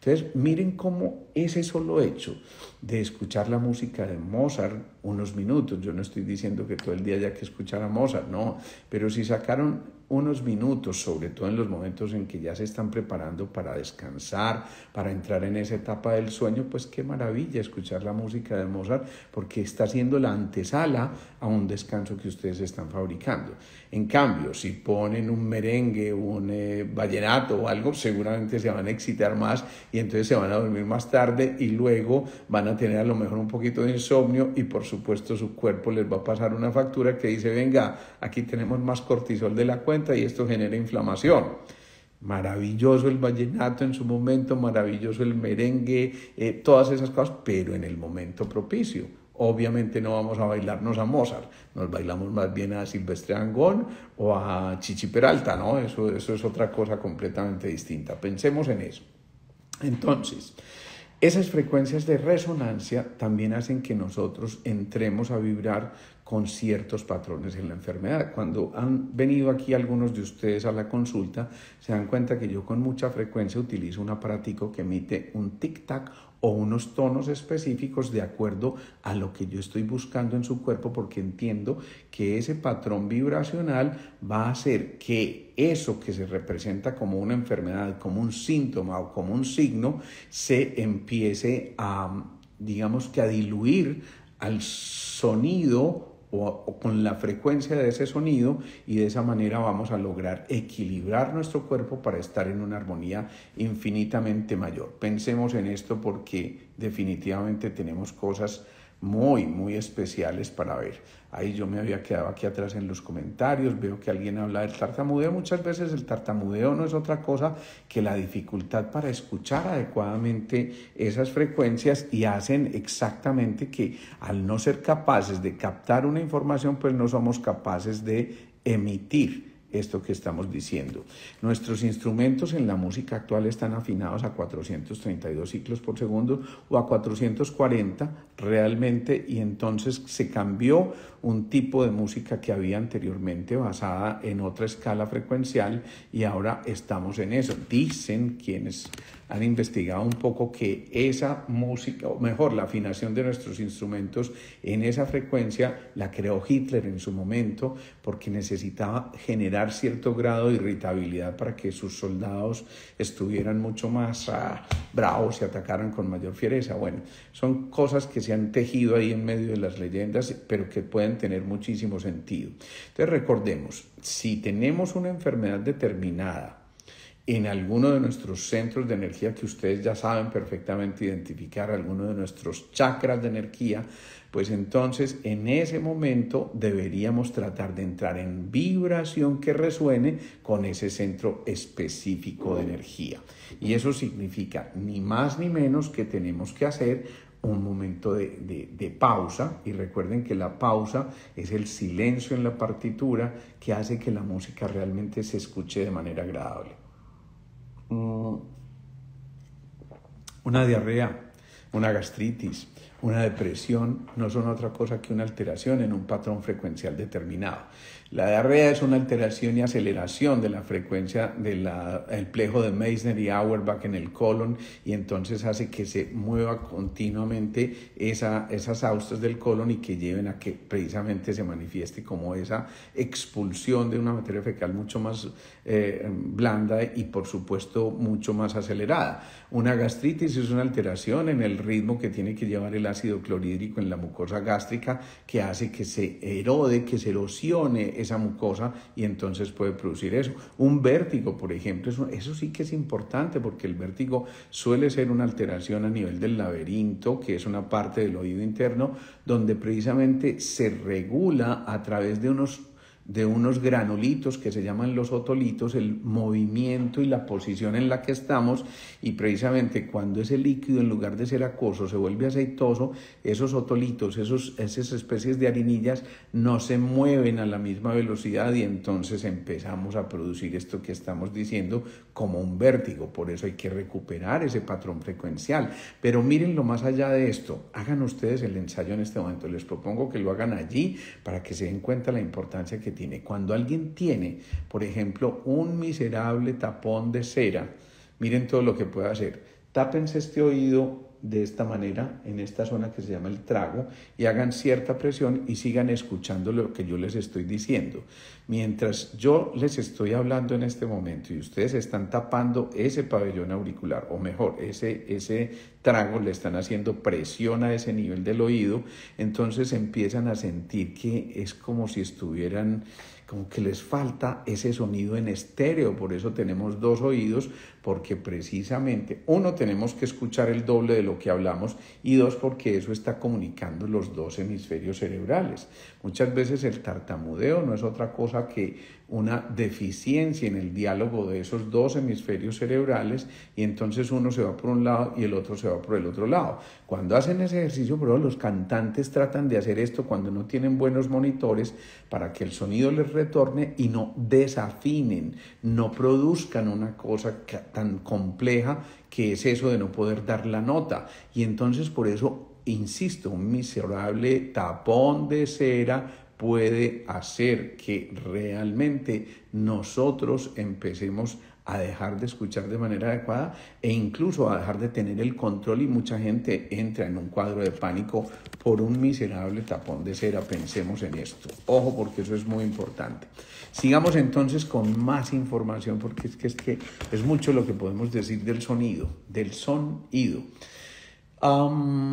Entonces miren cómo ese solo hecho de escuchar la música de Mozart unos minutos, yo no estoy diciendo que todo el día haya que escuchar a Mozart, no, pero si sacaron unos minutos, sobre todo en los momentos en que ya se están preparando para descansar, para entrar en esa etapa del sueño, pues qué maravilla escuchar la música de Mozart, porque está siendo la antesala a un descanso que ustedes están fabricando. En cambio, si ponen un merengue, un vallenato o algo, seguramente se van a excitar más, y entonces se van a dormir más tarde, y luego van a tener a lo mejor un poquito de insomnio, y por supuesto su cuerpo les va a pasar una factura que dice, venga, aquí tenemos más cortisol de la cuenta y esto genera inflamación. Maravilloso el vallenato en su momento, maravilloso el merengue, todas esas cosas, pero en el momento propicio. Obviamente no vamos a bailarnos a Mozart, nos bailamos más bien a Silvestre Dangond o a Chichi Peralta, ¿no? Eso es otra cosa completamente distinta. Pensemos en eso. Entonces, esas frecuencias de resonancia también hacen que nosotros entremos a vibrar con ciertos patrones en la enfermedad. Cuando han venido aquí algunos de ustedes a la consulta, se dan cuenta que yo con mucha frecuencia utilizo un aparatico que emite un tic-tac o unos tonos específicos de acuerdo a lo que yo estoy buscando en su cuerpo, porque entiendo que ese patrón vibracional va a hacer que eso que se representa como una enfermedad, como un síntoma o como un signo, se empiece a, digamos que a diluir al sonido o con la frecuencia de ese sonido, y de esa manera vamos a lograr equilibrar nuestro cuerpo para estar en una armonía infinitamente mayor. Pensemos en esto porque definitivamente tenemos cosas muy especiales para ver. Ahí yo me había quedado aquí atrás en los comentarios, veo que alguien habla del tartamudeo. Muchas veces el tartamudeo no es otra cosa que la dificultad para escuchar adecuadamente esas frecuencias, y hacen exactamente que al no ser capaces de captar una información, pues no somos capaces de emitir esto que estamos diciendo. Nuestros instrumentos en la música actual están afinados a 432 ciclos por segundo o a 440 realmente, y entonces se cambió un tipo de música que había anteriormente basada en otra escala frecuencial, y ahora estamos en eso. Dicen quienes han investigado un poco que esa música, o mejor, la afinación de nuestros instrumentos en esa frecuencia la creó Hitler en su momento, porque necesitaba generar cierto grado de irritabilidad para que sus soldados estuvieran mucho más bravos y atacaran con mayor fiereza. Bueno, son cosas que se han tejido ahí en medio de las leyendas, pero que pueden tener muchísimo sentido. Entonces recordemos, si tenemos una enfermedad determinada en alguno de nuestros centros de energía, que ustedes ya saben perfectamente identificar, alguno de nuestros chakras de energía, pues entonces en ese momento deberíamos tratar de entrar en vibración que resuene con ese centro específico de energía. Y eso significa ni más ni menos que tenemos que hacer un momento de pausa, y recuerden que la pausa es el silencio en la partitura que hace que la música realmente se escuche de manera agradable. Una diarrea, una gastritis, una depresión no son otra cosa que una alteración en un patrón frecuencial determinado. La diarrea es una alteración y aceleración de la frecuencia del plejo de Meissner y Auerbach en el colon, y entonces hace que se mueva continuamente esas austas del colon y que lleven a que precisamente se manifieste como esa expulsión de una materia fecal mucho más blanda y por supuesto mucho más acelerada. Una gastritis es una alteración en el ritmo que tiene que llevar el ácido clorhídrico en la mucosa gástrica, que hace que se erode, que se erosione esa mucosa, y entonces puede producir eso. Un vértigo, por ejemplo, eso sí que es importante, porque el vértigo suele ser una alteración a nivel del laberinto, que es una parte del oído interno, donde precisamente se regula a través de unos granulitos que se llaman los otolitos, el movimiento y la posición en la que estamos, y precisamente cuando ese líquido, en lugar de ser acuoso, se vuelve aceitoso, esos otolitos, esas especies de harinillas no se mueven a la misma velocidad, y entonces empezamos a producir esto que estamos diciendo como un vértigo. Por eso hay que recuperar ese patrón frecuencial. Pero mírenlo más allá de esto, hagan ustedes el ensayo en este momento, les propongo que lo hagan allí para que se den cuenta la importancia que tiene. Cuando alguien tiene, por ejemplo, un miserable tapón de cera, miren todo lo que puede hacer. Tápense este oído de esta manera, en esta zona que se llama el trago, y hagan cierta presión y sigan escuchando lo que yo les estoy diciendo. Mientras yo les estoy hablando en este momento y ustedes están tapando ese pabellón auricular, o mejor, ese trago, le están haciendo presión a ese nivel del oído, entonces empiezan a sentir que es como si estuvieran, como que les falta ese sonido en estéreo. Por eso tenemos dos oídos, porque precisamente uno tenemos que escuchar el doble de lo que hablamos, y dos, porque eso está comunicando los dos hemisferios cerebrales. Muchas veces el tartamudeo no es otra cosa que una deficiencia en el diálogo de esos dos hemisferios cerebrales, y entonces uno se va por un lado y el otro se va por el otro lado. Cuando hacen ese ejercicio, pero los cantantes tratan de hacer esto cuando no tienen buenos monitores para que el sonido les retorne y no desafinen, no produzcan una cosa tan compleja que es eso de no poder dar la nota. Y entonces por eso, insisto, un miserable tapón de cera puede hacer que realmente nosotros empecemos a dejar de escuchar de manera adecuada e incluso a dejar de tener el control, y mucha gente entra en un cuadro de pánico por un miserable tapón de cera. Pensemos en esto. Ojo, porque eso es muy importante. Sigamos entonces con más información, porque es mucho lo que podemos decir del sonido, del sonido. A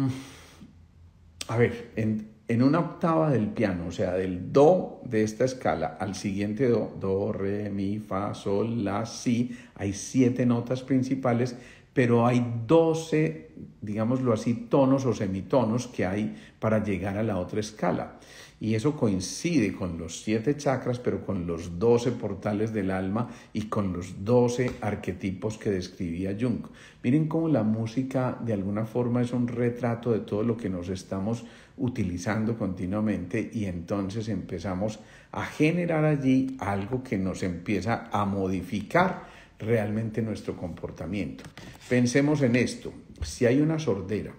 ver, en una octava del piano, o sea, del do de esta escala al siguiente do, re, mi, fa, sol, la, si, hay 7 notas principales, pero hay 12, digámoslo así, tonos o semitonos que hay para llegar a la otra escala. Y eso coincide con los 7 chakras, pero con los 12 portales del alma y con los 12 arquetipos que describía Jung. Miren cómo la música de alguna forma es un retrato de todo lo que nos estamos utilizando continuamente, y entonces empezamos a generar allí algo que nos empieza a modificar realmente nuestro comportamiento. Pensemos en esto: si hay una sordera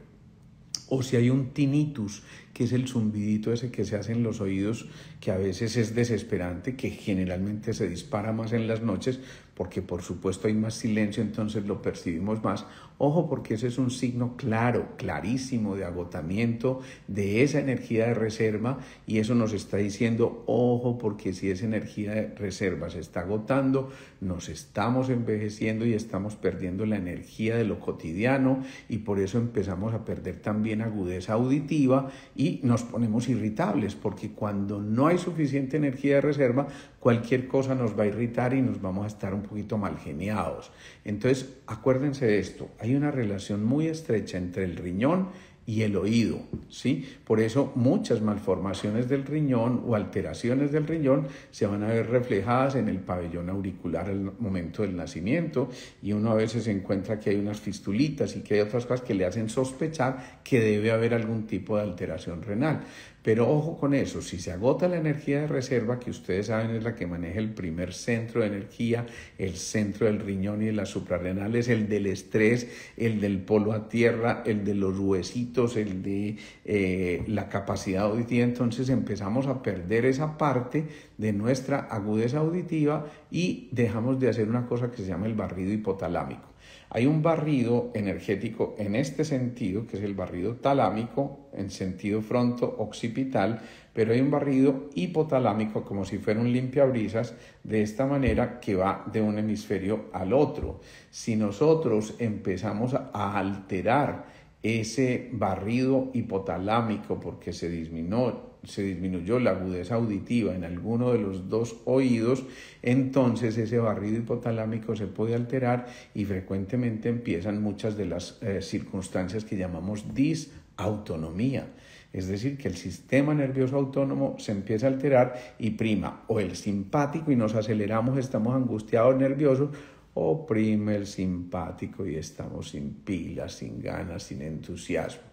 o si hay un tinnitus, que es el zumbidito ese que se hace en los oídos, que a veces es desesperante, que generalmente se dispara más en las noches porque por supuesto hay más silencio, entonces lo percibimos más. Ojo, porque ese es un signo claro, clarísimo de agotamiento de esa energía de reserva, y eso nos está diciendo, ojo, porque si esa energía de reserva se está agotando, nos estamos envejeciendo y estamos perdiendo la energía de lo cotidiano, y por eso empezamos a perder también agudeza auditiva y nos ponemos irritables, porque cuando no hay suficiente energía de reserva, cualquier cosa nos va a irritar y nos vamos a estar un poquito mal geniados. Entonces, acuérdense de esto: hay una relación muy estrecha entre el riñón y el oído, ¿sí? Por eso muchas malformaciones del riñón o alteraciones del riñón se van a ver reflejadas en el pabellón auricular al momento del nacimiento, y uno a veces encuentra que hay unas fistulitas y que hay otras cosas que le hacen sospechar que debe haber algún tipo de alteración renal. Pero ojo con eso: si se agota la energía de reserva, que ustedes saben es la que maneja el primer centro de energía, el centro del riñón y de las suprarrenales, el del estrés, el del polo a tierra, el de los huesitos, el de la capacidad auditiva, entonces empezamos a perder esa parte de nuestra agudeza auditiva y dejamos de hacer una cosa que se llama el barrido hipotalámico. Hay un barrido energético en este sentido, que es el barrido talámico, en sentido fronto-occipital, pero hay un barrido hipotalámico, como si fuera un limpiabrisas, de esta manera, que va de un hemisferio al otro. Si nosotros empezamos a alterar ese barrido hipotalámico porque se disminuyó la agudeza auditiva en alguno de los dos oídos, entonces ese barrido hipotalámico se puede alterar, y frecuentemente empiezan muchas de las circunstancias que llamamos disautonomía. Es decir, que el sistema nervioso autónomo se empieza a alterar y prima o el simpático y nos aceleramos, estamos angustiados, nerviosos, o prime el simpático y estamos sin pilas, sin ganas, sin entusiasmo.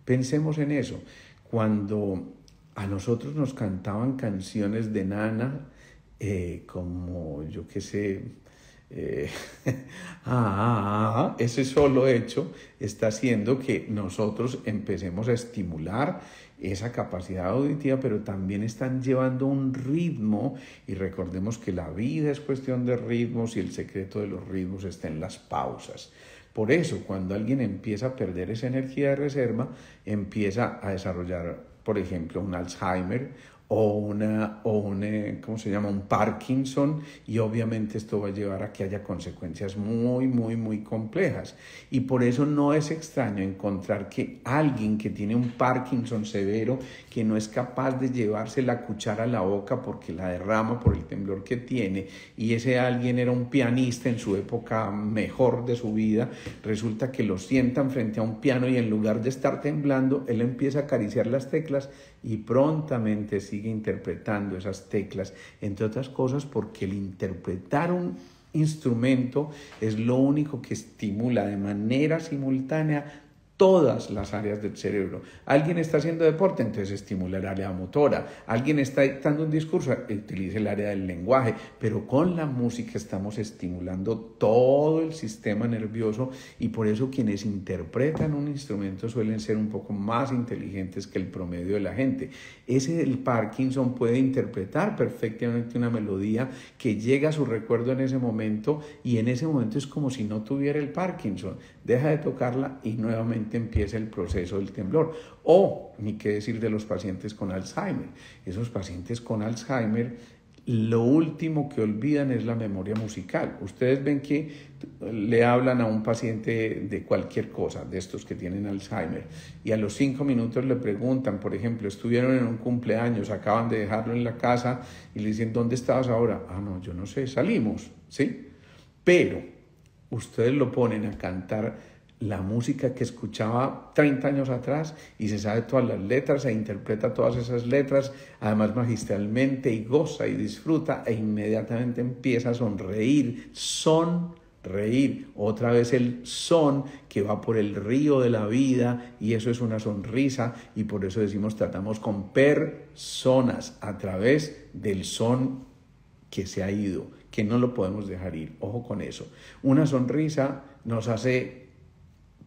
Pensemos en eso. Cuando a nosotros nos cantaban canciones de nana, como yo qué sé, ese solo hecho está haciendo que nosotros empecemos a estimular esa capacidad auditiva, pero también están llevando un ritmo, y recordemos que la vida es cuestión de ritmos y el secreto de los ritmos está en las pausas. Por eso, cuando alguien empieza a perder esa energía de reserva, empieza a desarrollar, por ejemplo, un Alzheimer ¿cómo se llama? Un Parkinson, y obviamente esto va a llevar a que haya consecuencias muy, muy, muy complejas. Y por eso no es extraño encontrar que alguien que tiene un Parkinson severo, que no es capaz de llevarse la cuchara a la boca porque la derrama por el temblor que tiene, y ese alguien era un pianista en su época mejor de su vida, resulta que lo sientan frente a un piano y en lugar de estar temblando, él empieza a acariciar las teclas y prontamente sigue interpretando esas teclas, entre otras cosas porque el interpretar un instrumento es lo único que estimula de manera simultánea todas las áreas del cerebro. Alguien está haciendo deporte, entonces estimula el área motora. Alguien está dictando un discurso, utiliza el área del lenguaje, pero con la música estamos estimulando todo el sistema nervioso, y por eso quienes interpretan un instrumento suelen ser un poco más inteligentes que el promedio de la gente. Ese del Parkinson puede interpretar perfectamente una melodía que llega a su recuerdo en ese momento, y en ese momento es como si no tuviera el Parkinson. Deja de tocarla y nuevamente empieza el proceso del temblor. O, ni qué decir de los pacientes con Alzheimer. Esos pacientes con Alzheimer, lo último que olvidan es la memoria musical. Ustedes ven que le hablan a un paciente de cualquier cosa, de estos que tienen Alzheimer, y a los 5 minutos le preguntan, por ejemplo, estuvieron en un cumpleaños, acaban de dejarlo en la casa, y le dicen, ¿dónde estabas ahora? Ah, no, yo no sé, salimos, ¿sí? Pero ustedes lo ponen a cantar la música que escuchaba 30 años atrás y se sabe todas las letras e interpreta todas esas letras, además magistralmente, y goza y disfruta, e inmediatamente empieza a sonreír, sonreír, otra vez el son que va por el río de la vida, y eso es una sonrisa, y por eso decimos tratamos con personas a través del son que se ha ido, que no lo podemos dejar ir. Ojo con eso. Una sonrisa nos hace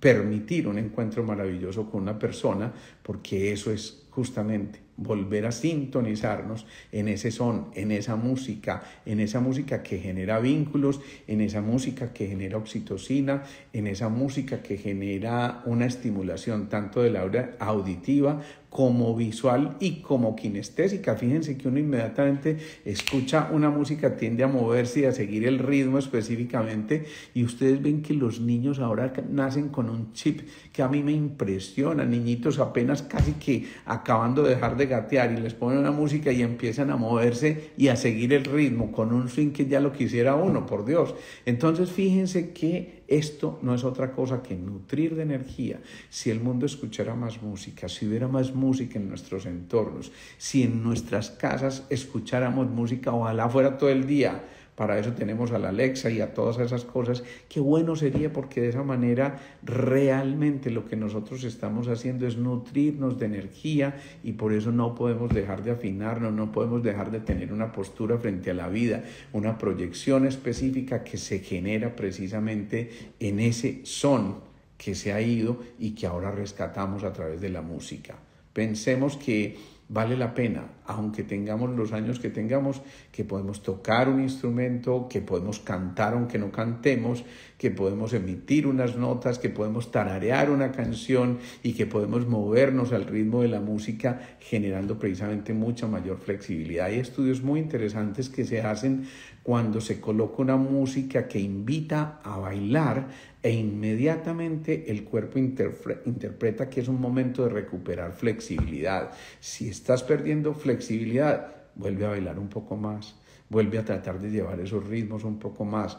permitir un encuentro maravilloso con una persona, porque eso es justamente volver a sintonizarnos en ese son, en esa música que genera vínculos, en esa música que genera oxitocina, en esa música que genera una estimulación tanto de la área auditiva como visual y como kinestésica. Fíjense que uno inmediatamente escucha una música, tiende a moverse y a seguir el ritmo específicamente, y ustedes ven que los niños ahora nacen con un chip que a mí me impresiona, niñitos apenas casi que acabando de dejar de gatear, y les ponen una música y empiezan a moverse y a seguir el ritmo con un swing que ya lo quisiera uno, por Dios. Entonces fíjense que esto no es otra cosa que nutrir de energía. Si el mundo escuchara más música, si hubiera más música en nuestros entornos, si en nuestras casas escucháramos música, ojalá fuera todo el día. Para eso tenemos a la Alexa y a todas esas cosas. Qué bueno sería, porque de esa manera realmente lo que nosotros estamos haciendo es nutrirnos de energía, y por eso no podemos dejar de afinarnos, no podemos dejar de tener una postura frente a la vida, una proyección específica que se genera precisamente en ese son que se ha ido y que ahora rescatamos a través de la música. Pensemos que vale la pena, aunque tengamos los años que tengamos, que podemos tocar un instrumento, que podemos cantar aunque no cantemos, que podemos emitir unas notas, que podemos tararear una canción, y que podemos movernos al ritmo de la música, generando precisamente mucha mayor flexibilidad. Hay estudios muy interesantes que se hacen cuando se coloca una música que invita a bailar, e inmediatamente el cuerpo interpreta que es un momento de recuperar flexibilidad. Si estás perdiendo flexibilidad, vuelve a bailar un poco más, vuelve a tratar de llevar esos ritmos un poco más,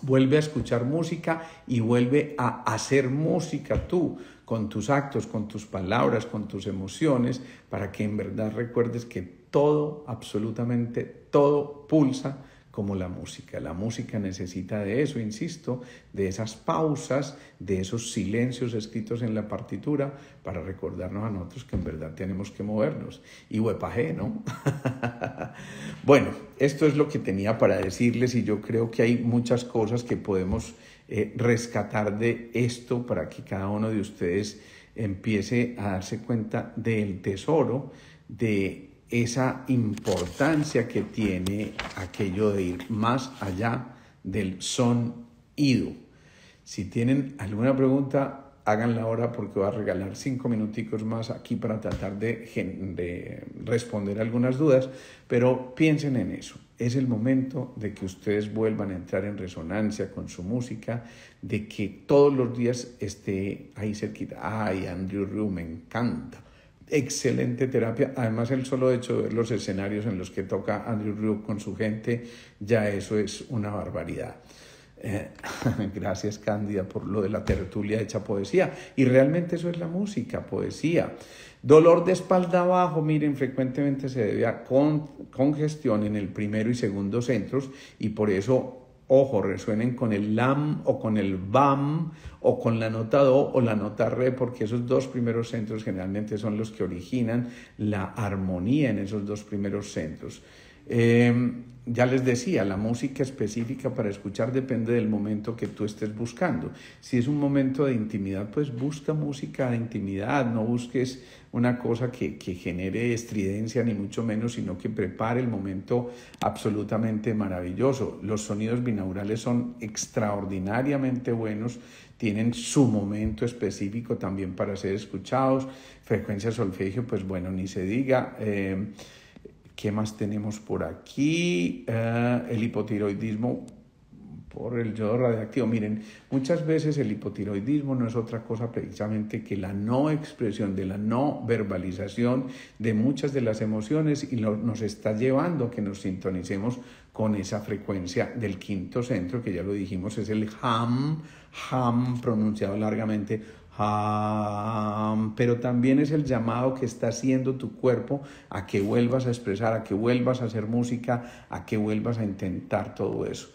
vuelve a escuchar música y vuelve a hacer música tú, con tus actos, con tus palabras, con tus emociones, para que en verdad recuerdes que todo, absolutamente todo, pulsa como la música. La música necesita de eso, insisto, de esas pausas, de esos silencios escritos en la partitura, para recordarnos a nosotros que en verdad tenemos que movernos. Y huepaje, ¿no? Bueno, esto es lo que tenía para decirles, y yo creo que hay muchas cosas que podemos rescatar de esto, para que cada uno de ustedes empiece a darse cuenta del tesoro, de esa importancia que tiene aquello de ir más allá del sonido. Si tienen alguna pregunta, háganla ahora porque voy a regalar 5 minuticos más aquí para tratar de responder algunas dudas, pero piensen en eso. Es el momento de que ustedes vuelvan a entrar en resonancia con su música, de que todos los días esté ahí cerquita. Ay, Andrew Ryu, me encanta. Excelente terapia. Además, el solo hecho de ver los escenarios en los que toca Andrew Ryu con su gente, ya eso es una barbaridad. Gracias, Cándida, por lo de la tertulia hecha poesía. Y realmente eso es la música, poesía. Dolor de espalda abajo, miren, frecuentemente se debe a congestión en el primero y segundo centros, y por eso, ojo, resuenen con el lam o con el bam o con la nota do o la nota re, porque esos dos primeros centros generalmente son los que originan la armonía en esos dos primeros centros. Ya les decía, la música específica para escuchar depende del momento que tú estés buscando. Si es un momento de intimidad, pues busca música de intimidad, no busques una cosa que genere estridencia ni mucho menos, sino que prepare el momento absolutamente maravilloso. Los sonidos binaurales son extraordinariamente buenos, tienen su momento específico también para ser escuchados. Frecuencia solfegio, pues bueno, ni se diga. ¿Qué más tenemos por aquí? El hipotiroidismo por el yodo radiactivo. Miren, muchas veces el hipotiroidismo no es otra cosa precisamente que la no expresión, de la no verbalización de muchas de las emociones, y nos está llevando a que nos sintonicemos con esa frecuencia del quinto centro, que ya lo dijimos, es el ham pronunciado largamente, pero también es el llamado que está haciendo tu cuerpo a que vuelvas a expresar, a que vuelvas a hacer música, a que vuelvas a intentar todo eso.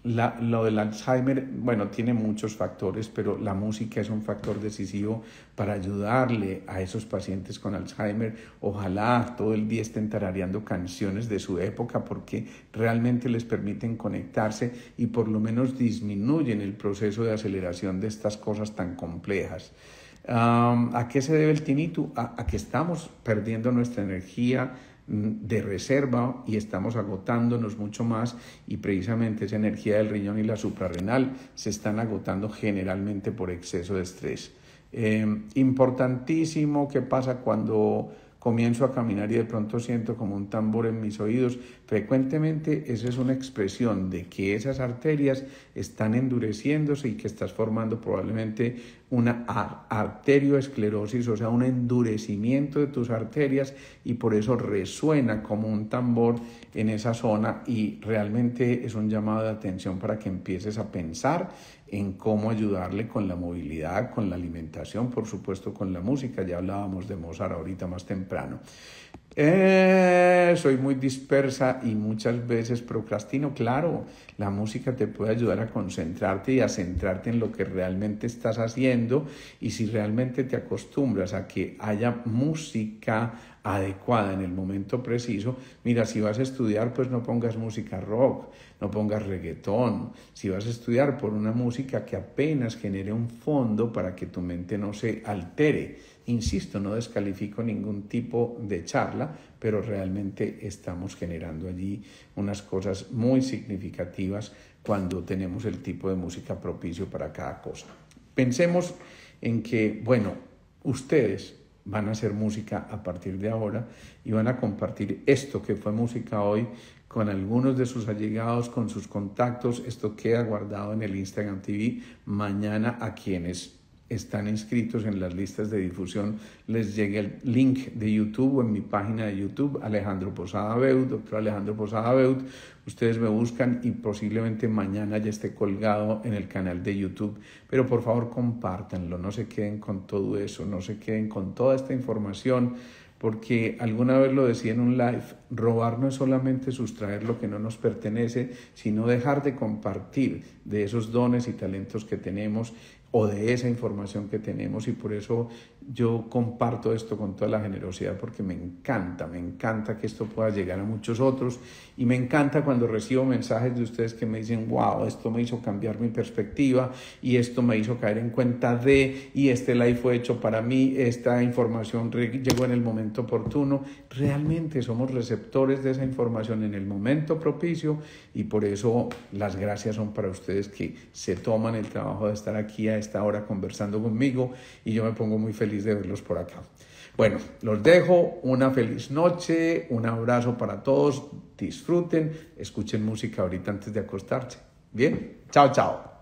Lo del Alzheimer, bueno, tiene muchos factores, pero la música es un factor decisivo para ayudarle a esos pacientes con Alzheimer. Ojalá todo el día estén tarareando canciones de su época, porque realmente les permiten conectarse y por lo menos disminuyen el proceso de aceleración de estas cosas tan complejas. ¿A qué se debe el tinnitus? A que estamos perdiendo nuestra energía de reserva y estamos agotándonos mucho más, y precisamente esa energía del riñón y la suprarrenal se están agotando generalmente por exceso de estrés. Importantísimo, ¿qué pasa cuando comienzo a caminar y de pronto siento como un tambor en mis oídos? Frecuentemente esa es una expresión de que esas arterias están endureciéndose y que estás formando probablemente una arterioesclerosis, o sea, un endurecimiento de tus arterias, y por eso resuena como un tambor en esa zona, y realmente es un llamado de atención para que empieces a pensar en cómo ayudarle con la movilidad, con la alimentación, por supuesto con la música. Ya hablábamos de Mozart ahorita más temprano. Soy muy dispersa y muchas veces procrastino. Claro, la música te puede ayudar a concentrarte y a centrarte en lo que realmente estás haciendo, y si realmente te acostumbras a que haya música adecuada en el momento preciso. Mira, si vas a estudiar, pues no pongas música rock, no pongas reggaetón. Si vas a estudiar, por una música que apenas genere un fondo para que tu mente no se altere. Insisto, no descalifico ningún tipo de charla, pero realmente estamos generando allí unas cosas muy significativas cuando tenemos el tipo de música propicio para cada cosa. Pensemos en que, bueno, ustedes van a hacer música a partir de ahora y van a compartir esto que fue música hoy con algunos de sus allegados, con sus contactos. Esto queda guardado en el Instagram TV. Mañana a quienes están inscritos en las listas de difusión les llega el link de YouTube, o en mi página de YouTube, Alejandro Posada Beut, doctor Alejandro Posada Beut. Ustedes me buscan y posiblemente mañana ya esté colgado en el canal de YouTube. Pero por favor compártanlo, no se queden con todo eso, no se queden con toda esta información, porque alguna vez lo decía en un live, robar no es solamente sustraer lo que no nos pertenece, sino dejar de compartir de esos dones y talentos que tenemos, o de esa información que tenemos. Y por eso yo comparto esto con toda la generosidad, porque me encanta que esto pueda llegar a muchos otros, y me encanta cuando recibo mensajes de ustedes que me dicen: wow, esto me hizo cambiar mi perspectiva, y esto me hizo caer en cuenta de, y este live fue hecho para mí, esta información llegó en el momento oportuno. Realmente somos receptores de esa información en el momento propicio, y por eso las gracias son para ustedes que se toman el trabajo de estar aquí a esta hora conversando conmigo y yo me pongo muy feliz de verlos por acá. Bueno, los dejo, una feliz noche, un abrazo para todos, disfruten, escuchen música ahorita antes de acostarse. Bien, chao, chao.